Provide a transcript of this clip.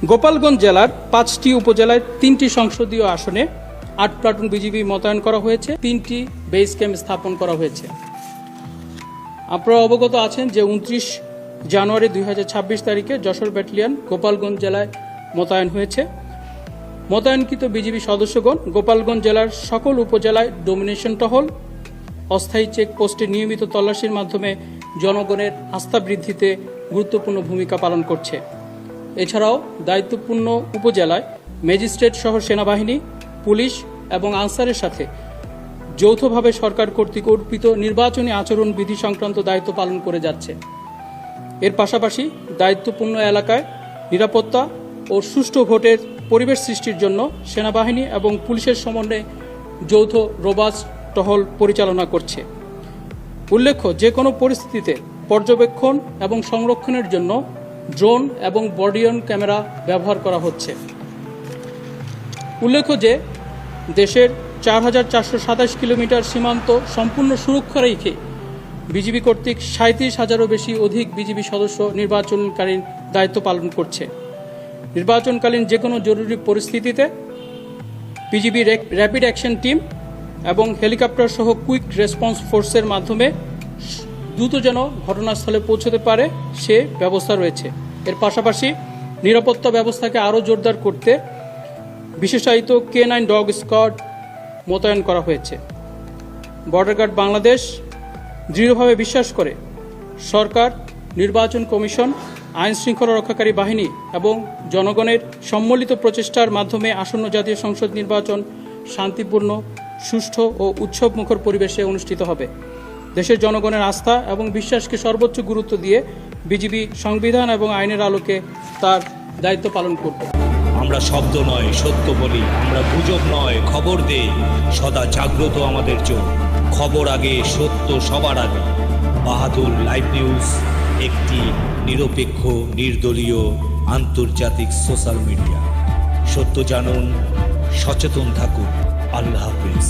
গোপালগঞ্জ জেলার 5টি উপজেলায় 3টি সংসদীয় আসনে 8 প্লাটুন বিজিবি মোতায়েন করা হয়েছে, 3টি বেস ক্যাম্প স্থাপন করা হয়েছে। আপনারা অবগত আছেন যে 29 জানুয়ারি 2026 তারিখে যশোর ব্যাটালিয়ন গোপালগঞ্জ জেলায় মোতায়েন হয়েছে। মোতায়েনকৃত বিজিবি সদস্যগণ গোপালগঞ্জ জেলার সকল উপজেলায় ডোমিনেশন টহল, অস্থায়ী চেকপোস্টে নিয়মিত তল্লাশির মাধ্যমে জনগণের আস্থা বৃদ্ধিতে গুরুত্বপূর্ণ ভূমিকা পালন করছে। এছাড়াও দায়িত্বপূর্ণ উপজেলায় ম্যাজিস্ট্রেট সহ সেনাবাহিনী, পুলিশ এবং আনসারের সাথে যৌথভাবে সরকার কর্তৃক অর্পিত নির্বাচনী আচরণ বিধি সংক্রান্ত দায়িত্ব পালন করে যাচ্ছে। এর পাশাপাশি দায়িত্বপূর্ণ এলাকায় নিরাপত্তা ও সুষ্ঠু ভোটের পরিবেশ সৃষ্টির জন্য সেনাবাহিনী এবং পুলিশের সমন্বয়ে যৌথ রোবাস্ট টহল পরিচালনা করছে। উল্লেখ্য, যে কোনো পরিস্থিতিতে পর্যবেক্ষণ এবং সংরক্ষণের জন্য ড্রোন এবং বডিয়ন ক্যামেরা ব্যবহার করা হচ্ছে। উল্লেখ্য যে দেশের 4427 কিলোমিটার সীমান্ত সম্পূর্ণ সুরক্ষা রেখে বিজিবি কর্তৃক 37,000-এরও অধিক বিজিবি সদস্য নির্বাচনকালীন দায়িত্ব পালন করছে। নির্বাচনকালীন যে কোনো জরুরি পরিস্থিতিতে বিজিবি র্যাপিড অ্যাকশন টিম এবং হেলিকপ্টার সহ কুইক রেসপন্স ফোর্সের মাধ্যমে দ্রুত যেন ঘটনাস্থলে পৌঁছতে পারে সে ব্যবস্থা রয়েছে। এর পাশাপাশি নিরাপত্তা ব্যবস্থাকে আরও জোরদার করতে বিশেষায়িত K9 ডগ স্কোয়াড মোতায়েন করা হয়েছে। বর্ডার গার্ড বাংলাদেশ দৃঢ়ভাবে বিশ্বাস করে সরকার, নির্বাচন কমিশন, আইন শৃঙ্খলা রক্ষাকারী বাহিনী এবং জনগণের সম্মিলিত প্রচেষ্টার মাধ্যমে আসন্ন জাতীয় সংসদ নির্বাচন শান্তিপূর্ণ, সুষ্ঠু ও উৎসবমুখর পরিবেশে অনুষ্ঠিত হবে। দেশের জনগণের আস্থা এবং বিশ্বাসকে সর্বোচ্চ গুরুত্ব দিয়ে বিজিবি সংবিধান এবং আইনের আলোকে তার দায়িত্ব পালন করবে। আমরা শব্দ নয় সত্য বলি, আমরা গুজব নয় খবর দেই, সদা জাগ্রত আমাদের চোখ, খবর আগে, সত্য সবার আগে। বাহাদুর লাইভ নিউজ একটি নিরপেক্ষ, নির্দলীয়, আন্তর্জাতিক সোশ্যাল মিডিয়া। সত্য জানুন, সচেতন থাকুন। আল্লাহ হাফেজ।